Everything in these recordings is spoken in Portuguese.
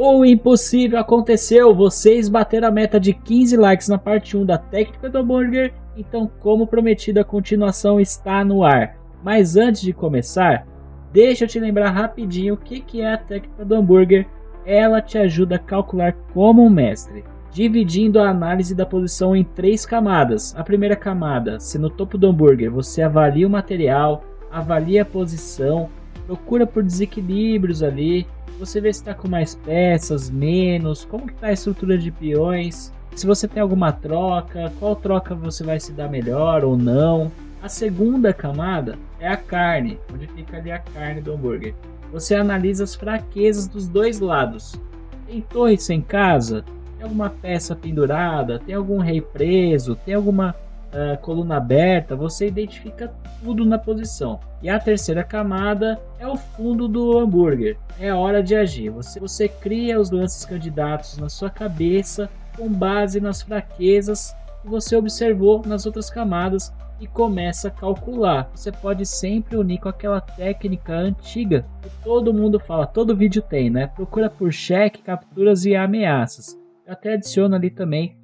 O impossível aconteceu, vocês bateram a meta de 15 likes na parte 1 da técnica do hambúrguer, então como prometido a continuação está no ar. Mas antes de começar, deixa eu te lembrar rapidinho o que é a técnica do hambúrguer. Ela te ajuda a calcular como um mestre, dividindo a análise da posição em 3 camadas. A primeira camada, se no topo do hambúrguer você avalia o material, avalia a posição, procura por desequilíbrios ali, você vê se está com mais peças, menos, como que está a estrutura de peões, se você tem alguma troca, qual troca você vai se dar melhor ou não. A segunda camada é a carne, onde fica ali a carne do hambúrguer. Você analisa as fraquezas dos dois lados. Tem torre sem casa? Tem alguma peça pendurada? Tem algum rei preso? Tem alguma coluna aberta? Você identifica tudo na posição. E a terceira camada é o fundo do hambúrguer. É hora de agir. Você cria os lances candidatos na sua cabeça com base nas fraquezas que você observou nas outras camadas e começa a calcular. Você pode sempre unir com aquela técnica antiga que todo mundo fala, todo vídeo tem, né? Procura por cheque, capturas e ameaças. Eu até adiciono ali também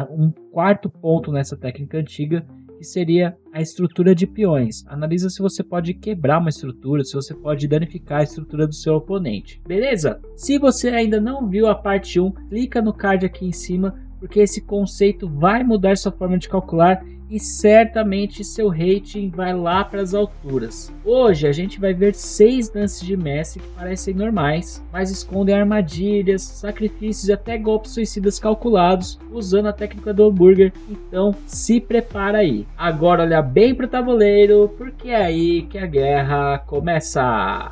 um quarto ponto nessa técnica antiga, que seria a estrutura de peões. Analisa se você pode quebrar uma estrutura, se você pode danificar a estrutura do seu oponente. Beleza? Se você ainda não viu a parte 1, clica no card aqui em cima, porque esse conceito vai mudar sua forma de calcular e certamente seu rating vai lá para as alturas. Hoje a gente vai ver 6 lances de mestre que parecem normais, mas escondem armadilhas, sacrifícios e até golpes suicidas calculados usando a técnica do hambúrguer. Então se prepara aí. Agora olha bem para o tabuleiro, porque é aí que a guerra começa.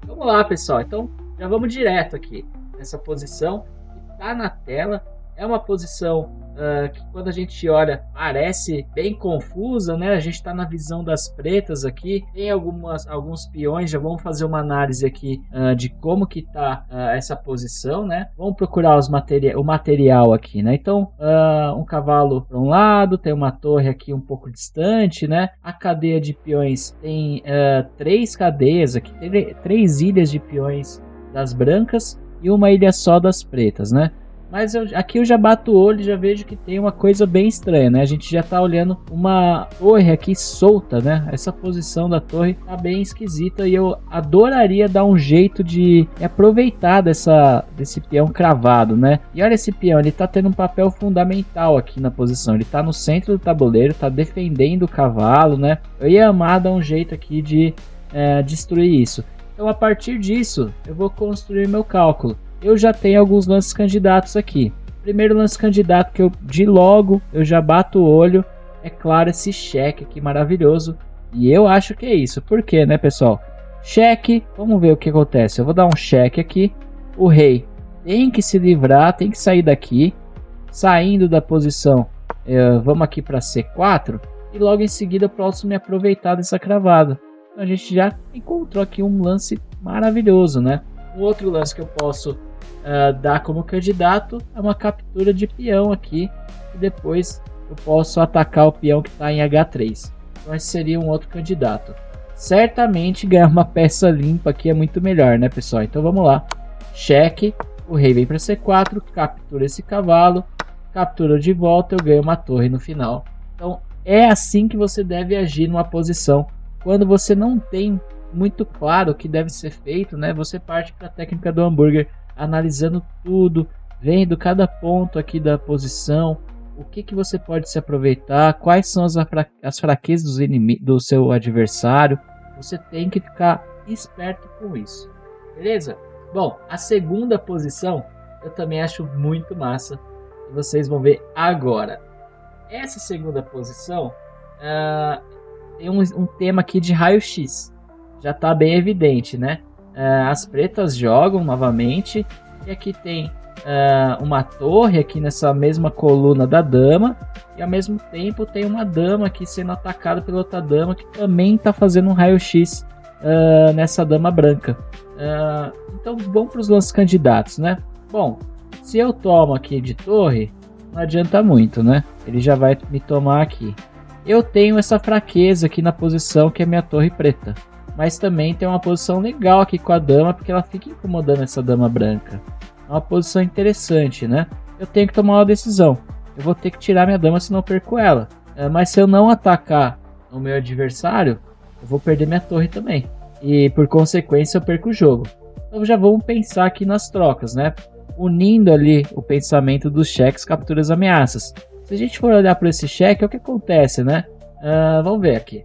Vamos lá, pessoal. Então já vamos direto aqui nessa posição que está na tela. É uma posição que quando a gente olha parece bem confusa, né? A gente está na visão das pretas aqui. Tem alguns peões, já vamos fazer uma análise aqui de como que está essa posição, né? Vamos procurar o material aqui, né? Então, um cavalo para um lado, tem uma torre aqui um pouco distante, né? A cadeia de peões tem 3 cadeias aqui, tem 3 ilhas de peões das brancas e uma ilha só das pretas, né? Mas aqui eu já bato o olho e já vejo que tem uma coisa bem estranha, né? A gente já tá olhando uma torre aqui solta, né? Essa posição da torre tá bem esquisita e eu adoraria dar um jeito de aproveitar desse peão cravado, né? E olha esse peão, ele tá tendo um papel fundamental aqui na posição. Ele tá no centro do tabuleiro, tá defendendo o cavalo, né? Eu ia amar dar um jeito aqui de destruir isso. Então a partir disso eu vou construir meu cálculo. Eu já tenho alguns lances candidatos aqui. Primeiro lance candidato que eu já bato o olho, é claro, esse cheque aqui maravilhoso. E eu acho que é isso. Por quê, né, pessoal? Cheque, vamos ver o que acontece. Eu vou dar um cheque aqui. O rei tem que se livrar, tem que sair daqui. Saindo da posição, vamos aqui para C4. E logo em seguida eu posso me aproveitar dessa cravada. Então a gente já encontrou aqui um lance maravilhoso, né? Um outro lance que eu posso dar como candidato é uma captura de peão aqui. E depois eu posso atacar o peão que está em H3. Então esse seria um outro candidato. Certamente ganhar uma peça limpa aqui é muito melhor, né, pessoal? Então vamos lá. Cheque. O rei vem para C4. Captura esse cavalo. Captura de volta. Eu ganho uma torre no final. Então é assim que você deve agir numa posição. Quando você não tem muito claro o que deve ser feito, né? Você parte para a técnica do hambúrguer, analisando tudo, vendo cada ponto aqui da posição, o que você pode se aproveitar, quais são as fraquezas do seu adversário. Você tem que ficar esperto com isso, beleza? Bom, a segunda posição eu também acho muito massa e vocês vão ver agora. Essa segunda posição tem um tema aqui de raio-x. Já está bem evidente, né? As pretas jogam novamente. E aqui tem uma torre aqui nessa mesma coluna da dama. E ao mesmo tempo tem uma dama aqui sendo atacada pela outra dama que também está fazendo um raio-x nessa dama branca. Então vamos para os lances candidatos, né? Bom, se eu tomo aqui de torre, não adianta muito, né? Ele já vai me tomar aqui. Eu tenho essa fraqueza aqui na posição que é minha torre preta. mas também tem uma posição legal aqui com a dama, porque ela fica incomodando essa dama branca. É uma posição interessante, né? Eu tenho que tomar uma decisão. Eu vou ter que tirar minha dama, senão eu perco ela. Mas se eu não atacar o meu adversário, eu vou perder minha torre também. E por consequência eu perco o jogo. Então já vamos pensar aqui nas trocas, né? Unindo ali o pensamento dos cheques, capturas, ameaças. Se a gente for olhar para esse cheque, é o que acontece, né? Vamos ver aqui.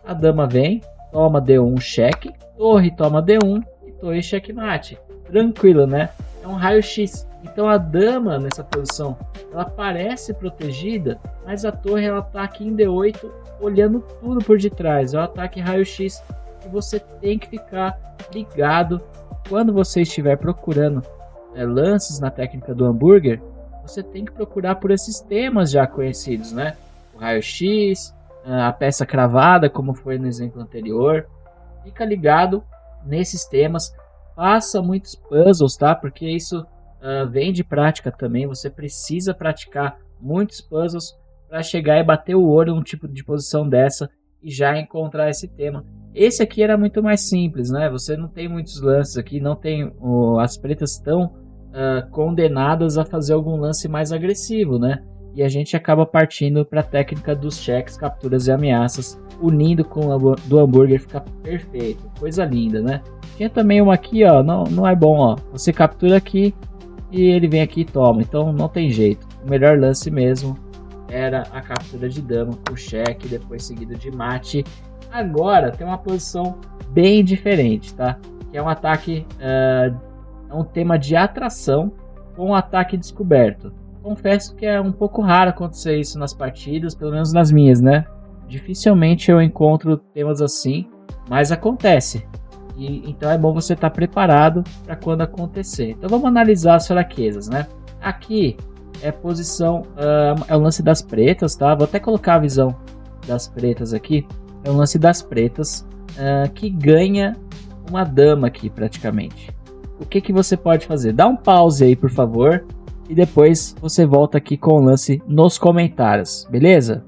A dama vem, toma D1 cheque, torre toma D1 e torre checkmate. Tranquilo, né? É um raio-x. Então a dama nessa posição, ela parece protegida, mas a torre ela tá aqui em D8 olhando tudo por detrás. É um ataque raio-x que você tem que ficar ligado quando você estiver procurando lances na técnica do hambúrguer. Você tem que procurar por esses temas já conhecidos, né? O raio-x, a peça cravada, como foi no exemplo anterior. Fica ligado nesses temas. Faça muitos puzzles, tá? Porque isso vem de prática também. Você precisa praticar muitos puzzles para chegar e bater o olho num tipo de posição dessa e já encontrar esse tema. Esse aqui era muito mais simples, né? Você não tem muitos lances aqui, não tem as pretas tão condenadas a fazer algum lance mais agressivo, né? E a gente acaba partindo para a técnica dos cheques, capturas e ameaças, unindo com a do hambúrguer, fica perfeito, coisa linda, né? Tinha também uma aqui, ó, não é bom, ó. Você captura aqui e ele vem aqui e toma, então não tem jeito. O melhor lance mesmo era a captura de dama com cheque, depois seguido de mate. Agora tem uma posição bem diferente, tá? Que é um ataque, é um tema de atração com ataque descoberto. Confesso que é um pouco raro acontecer isso nas partidas, pelo menos nas minhas, né? Dificilmente eu encontro temas assim, mas acontece. Então é bom você estar preparado para quando acontecer. Então vamos analisar as fraquezas, né? Aqui é a posição, é o lance das pretas, tá? Vou até colocar a visão das pretas aqui. É o lance das pretas que ganha uma dama aqui praticamente. O que você pode fazer? Dá um pause aí, por favor. E depois você volta aqui com o lance nos comentários, beleza?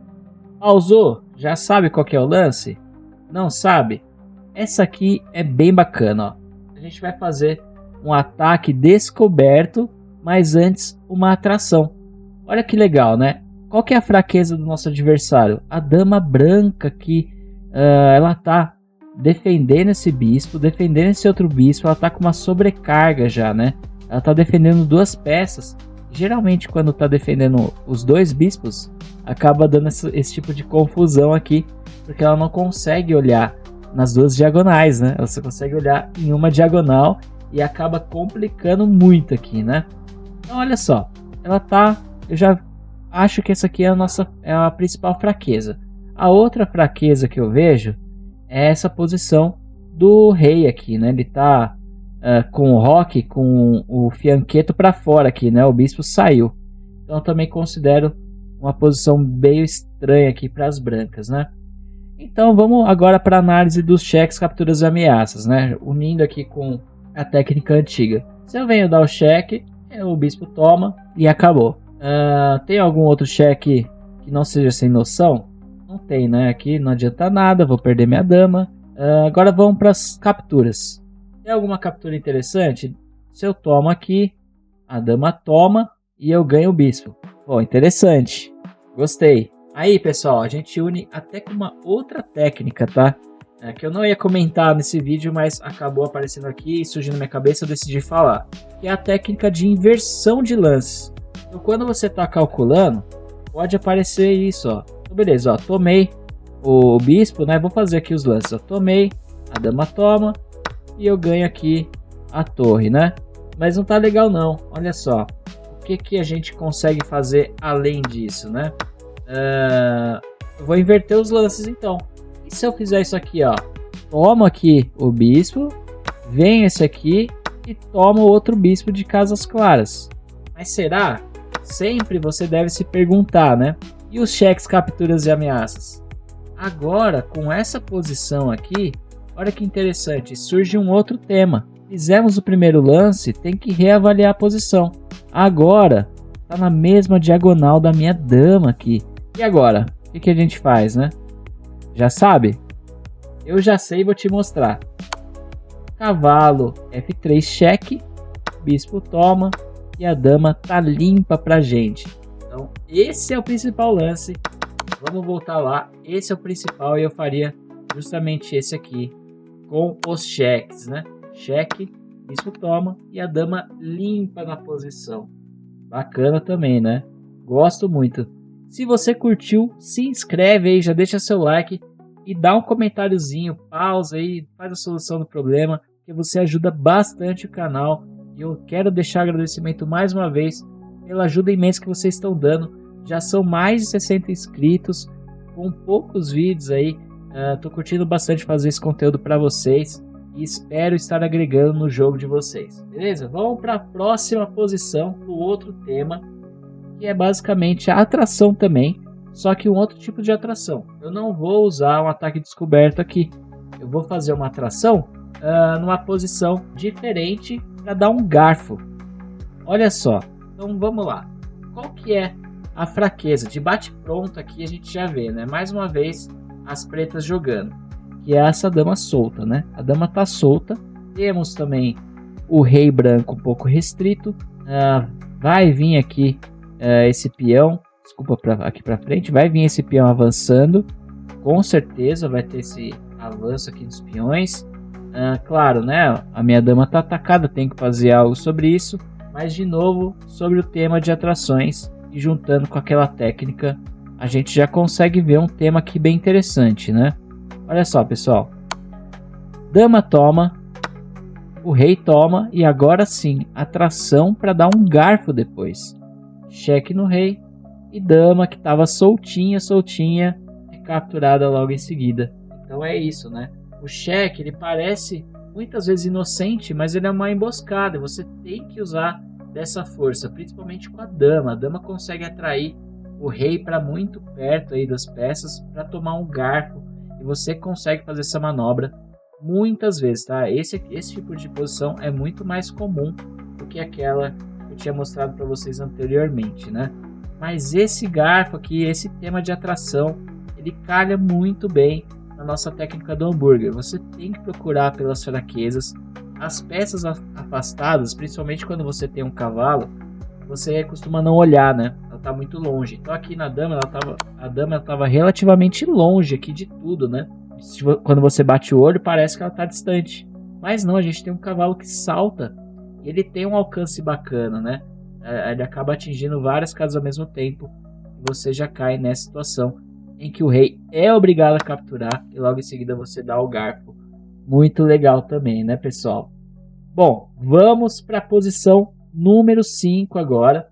Pausou? Já sabe qual que é o lance? Não sabe? Essa aqui é bem bacana, ó. A gente vai fazer um ataque descoberto, mas antes uma atração. Olha que legal, né? Qual que é a fraqueza do nosso adversário? A dama branca que ela tá defendendo esse bispo, defendendo esse outro bispo, ela tá com uma sobrecarga já, né? Ela tá defendendo duas peças. Geralmente quando tá defendendo os dois bispos, acaba dando esse tipo de confusão aqui, porque ela não consegue olhar nas duas diagonais, né? Ela só consegue olhar em uma diagonal e acaba complicando muito aqui, né? Então olha só, ela tá, eu já acho que essa aqui é a principal fraqueza. A outra fraqueza que eu vejo é essa posição do rei aqui, né? Ele tá com o roque, com o fianqueto para fora aqui, né? O bispo saiu. Então eu também considero uma posição bem estranha aqui para as brancas, né? Então vamos agora para a análise dos cheques, capturas e ameaças, né? Unindo aqui com a técnica antiga. Se eu venho dar o cheque, o bispo toma e acabou. Tem algum outro cheque que não seja sem noção? Não tem, né? Aqui não adianta nada, vou perder minha dama. Agora vamos para as capturas. Tem alguma captura interessante? Se eu tomo aqui, a dama toma e eu ganho o bispo. Bom, interessante. Gostei. Aí, pessoal, a gente une até com uma outra técnica, tá? Que eu não ia comentar nesse vídeo, mas acabou aparecendo aqui e surgindo na minha cabeça, eu decidi falar. Que é a técnica de inversão de lances. Então, quando você está calculando, pode aparecer isso, ó. Então, beleza, ó, tomei o bispo, né? Vou fazer aqui os lances, ó. Tomei, a dama toma e eu ganho aqui a torre, né? Mas não tá legal não, olha só. O que a gente consegue fazer além disso, né? Eu vou inverter os lances então. E se eu fizer isso aqui, ó? Tomo aqui o bispo, vem esse aqui e tomo outro bispo de casas claras. Mas será? Sempre você deve se perguntar, né? E os cheques, capturas e ameaças? Agora, com essa posição aqui, olha que interessante, surge um outro tema. Fizemos o primeiro lance, tem que reavaliar a posição. Agora, tá na mesma diagonal da minha dama aqui. E agora? O que a gente faz, né? Já sabe? eu já sei e vou te mostrar. Cavalo F3 cheque, bispo toma e a dama tá limpa pra gente. Então esse é o principal lance. Vamos voltar lá, esse é o principal e eu faria justamente esse aqui com os cheques, né? Cheque, bispo toma e a dama limpa na posição. Bacana também, né? Gosto muito. Se você curtiu, se inscreve aí, já deixa seu like e dá um comentáriozinho, pausa aí, faz a solução do problema, que você ajuda bastante o canal. E eu quero deixar agradecimento mais uma vez pela ajuda imensa que vocês estão dando. Já são mais de 60 inscritos, com poucos vídeos aí. Tô curtindo bastante fazer esse conteúdo para vocês e espero estar agregando no jogo de vocês. Beleza? Vamos para a próxima posição, o outro tema, que é basicamente a atração também, só que um outro tipo de atração. Eu não vou usar um ataque descoberto aqui. Eu vou fazer uma atração numa posição diferente para dar um garfo. Olha só. Então vamos lá. Qual que é a fraqueza? De bate-pronto aqui a gente já vê, né? Mais uma vez as pretas jogando, que é essa dama solta, né? A dama tá solta. Temos também o rei branco um pouco restrito. Vai vir aqui esse peão, desculpa, aqui para frente, vai vir esse peão avançando, com certeza vai ter esse avanço aqui dos peões. Claro, né? A minha dama tá atacada, tem que fazer algo sobre isso, mas de novo sobre o tema de atrações e juntando com aquela técnica, a gente já consegue ver um tema aqui bem interessante, né? Olha só, pessoal. Dama toma, o rei toma e agora sim, atração para dar um garfo depois. Cheque no rei e dama que estava soltinha, é capturada logo em seguida. Então é isso, né? O cheque, ele parece muitas vezes inocente, mas ele é uma emboscada. Você tem que usar dessa força, principalmente com a dama. A dama consegue atrair o rei para muito perto aí das peças para tomar um garfo. E você consegue fazer essa manobra muitas vezes, tá? Esse tipo de posição é muito mais comum do que aquela que eu tinha mostrado para vocês anteriormente, né? Mas esse garfo aqui, esse tema de atração, ele calha muito bem na nossa técnica do hambúrguer. Você tem que procurar pelas fraquezas. As peças afastadas, principalmente quando você tem um cavalo, você costuma não olhar, né? Ela tá muito longe. Então aqui na dama, a dama estava relativamente longe aqui de tudo, né? Quando você bate o olho, parece que ela tá distante. Mas não, a gente tem um cavalo que salta e ele tem um alcance bacana, né? Ele acaba atingindo várias casas ao mesmo tempo. E você já cai nessa situação em que o rei é obrigado a capturar e logo em seguida você dá o garfo. Muito legal também, né, pessoal? Bom, vamos para a posição número 5 agora.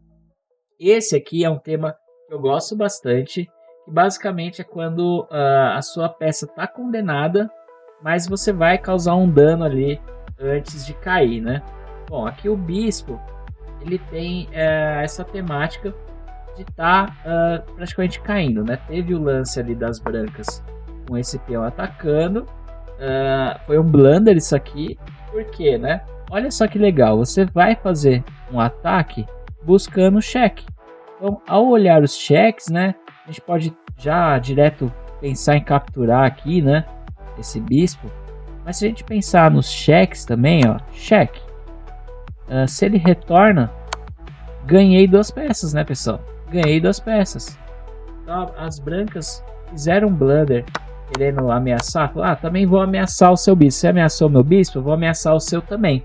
Esse aqui é um tema que eu gosto bastante, que basicamente é quando a sua peça está condenada, mas você vai causar um dano ali antes de cair, né? Bom, aqui o bispo, ele tem essa temática de estar praticamente caindo, né? Teve o lance ali das brancas com esse peão atacando. Foi um blunder isso aqui. Por quê, né? Olha só que legal. Você vai fazer um ataque buscando o cheque. Então, ao olhar os cheques, né? A gente pode já direto pensar em capturar aqui, né? Esse bispo. Mas se a gente pensar nos cheques também, ó. Cheque. Se ele retorna, ganhei 2 peças, né, pessoal? Ganhei 2 peças. Então, as brancas fizeram um blunder querendo ameaçar. Também vou ameaçar o seu bispo. Você ameaçou o meu bispo, eu vou ameaçar o seu também.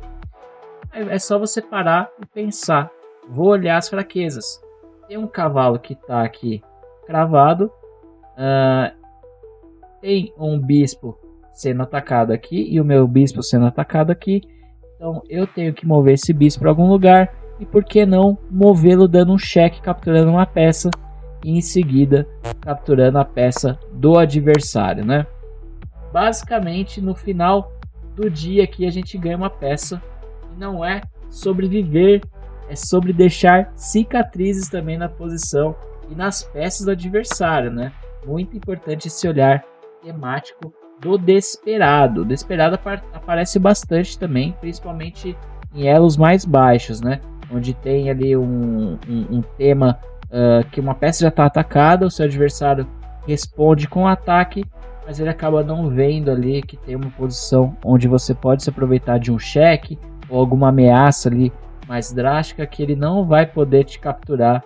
É só você parar e pensar. Vou olhar as fraquezas. Tem um cavalo que está aqui cravado. Tem um bispo sendo atacado aqui e o meu bispo sendo atacado aqui. Então eu tenho que mover esse bispo para algum lugar. E por que não movê-lo dando um cheque, capturando uma peça e em seguida capturando a peça do adversário, né? Basicamente no final do dia aqui a gente ganha uma peça e não é sobreviver, é sobre deixar cicatrizes também na posição e nas peças do adversário, né? Muito importante esse olhar temático do desesperado. O desesperado aparece bastante também, principalmente em elos mais baixos, né? Onde tem ali um tema que uma peça já está atacada, o seu adversário responde com ataque mas ele acaba não vendo ali que tem uma posição onde você pode se aproveitar de um cheque ou alguma ameaça ali mais drástica que ele não vai poder te capturar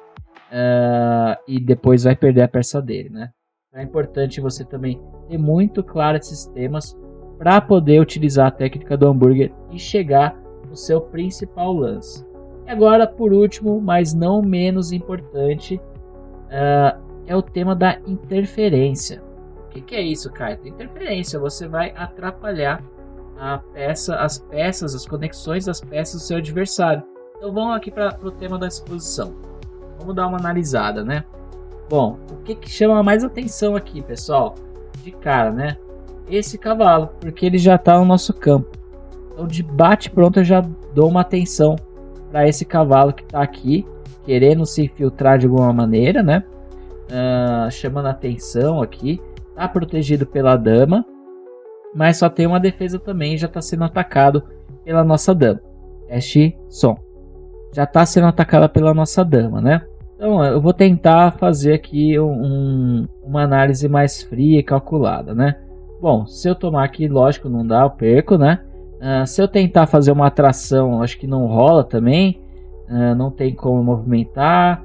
e depois vai perder a peça dele, né? É importante você também ter muito claro esses temas para poder utilizar a técnica do hambúrguer e chegar no seu principal lance. E agora, por último, mas não menos importante, é o tema da interferência. O que é isso, Kaito? Interferência, você vai atrapalhar as conexões das peças do seu adversário. Então vamos aqui para o tema da exposição. Vamos dar uma analisada, né? Bom, o que chama mais atenção aqui, pessoal? De cara, né? Esse cavalo, porque ele já está no nosso campo. Então de bate pronto eu já dou uma atenção para esse cavalo que está aqui, querendo se infiltrar de alguma maneira, né? Chamando a atenção aqui. Está protegido pela dama, mas só tem uma defesa também, já está sendo atacado pela nossa dama. Teste som. Já está sendo atacada pela nossa dama, né? Então eu vou tentar fazer aqui uma análise mais fria e calculada, né? Bom, se eu tomar aqui, lógico, não dá, eu perco, né? Se eu tentar fazer uma atração, acho que não rola também. Não tem como movimentar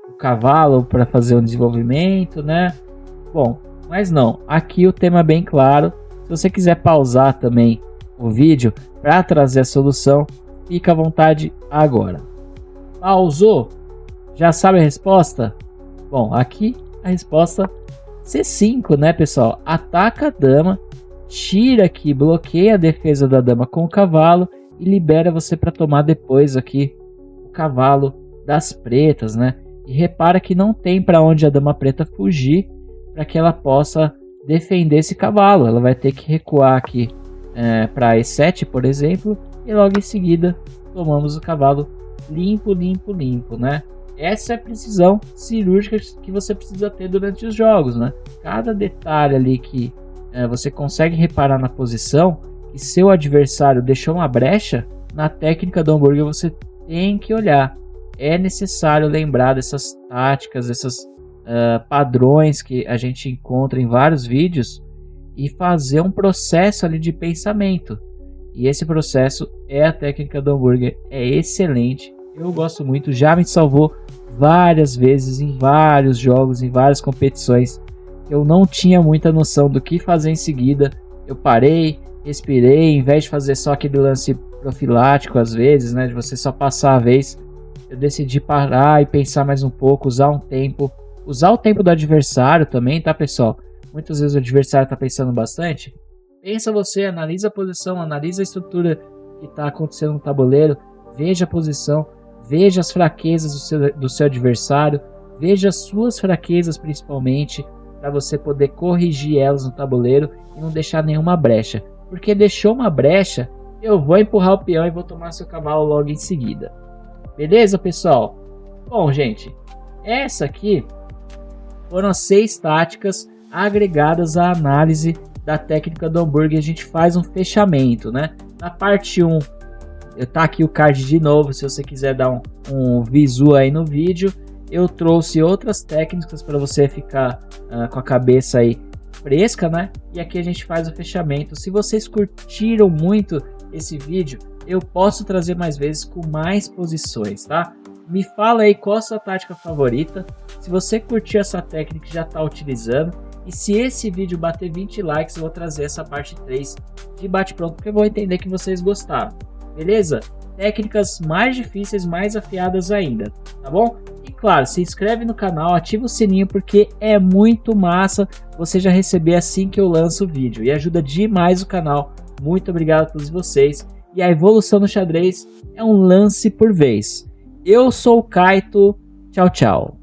o cavalo para fazer um desenvolvimento, né? Bom, mas não, aqui o tema é bem claro. Se você quiser pausar também o vídeo para trazer a solução, fica à vontade agora. Pausou? Já sabe a resposta? Bom, aqui a resposta C5, né, pessoal? Ataca a dama, tira aqui, bloqueia a defesa da dama com o cavalo e libera você para tomar depois aqui o cavalo das pretas, né? E repara que não tem para onde a dama preta fugir para que ela possa defender esse cavalo. Ela vai ter que recuar aqui para E7, por exemplo, e logo em seguida tomamos o cavalo limpo, limpo, limpo, né? Essa é a precisão cirúrgica que você precisa ter durante os jogos, né? Cada detalhe ali que você consegue reparar na posição e seu adversário deixou uma brecha, na técnica do hambúrguer você tem que olhar. É necessário lembrar dessas táticas, desses padrões que a gente encontra em vários vídeos e fazer um processo ali de pensamento. E esse processo é a técnica do hambúrguer, é excelente. Eu gosto muito, já me salvou várias vezes em vários jogos, em várias competições. Eu não tinha muita noção do que fazer em seguida. Eu parei, respirei, em vez de fazer só aquele lance profilático às vezes, né, de você só passar a vez, eu decidi parar e pensar mais um pouco, usar um tempo, usar o tempo do adversário também, tá, pessoal? Muitas vezes o adversário tá pensando bastante. Pensa você, analisa a posição, analisa a estrutura que está acontecendo no tabuleiro, veja a posição, veja as fraquezas do seu adversário, veja as suas fraquezas principalmente, para você poder corrigir elas no tabuleiro e não deixar nenhuma brecha. Porque deixou uma brecha, eu vou empurrar o peão e vou tomar seu cavalo logo em seguida. Beleza, pessoal? Bom, gente, essa aqui foram as 6 táticas agregadas à análise da técnica do hambúrguer. A gente faz um fechamento, né? Na parte 1, tá aqui o card de novo, se você quiser dar um visu aí no vídeo. Eu trouxe outras técnicas para você ficar com a cabeça aí fresca, né? E aqui a gente faz o fechamento. Se vocês curtiram muito esse vídeo, eu posso trazer mais vezes com mais posições, tá? Me fala aí qual a sua tática favorita. Se você curtiu essa técnica e já está utilizando. E se esse vídeo bater 20 likes, eu vou trazer essa parte 3 de bate-pronto, porque eu vou entender que vocês gostaram. Beleza? Técnicas mais difíceis, mais afiadas ainda, tá bom? E claro, se inscreve no canal, ativa o sininho, porque é muito massa você já receber assim que eu lanço o vídeo. E ajuda demais o canal. Muito obrigado a todos vocês. E a evolução no xadrez é um lance por vez. Eu sou o Kaito. Tchau, tchau.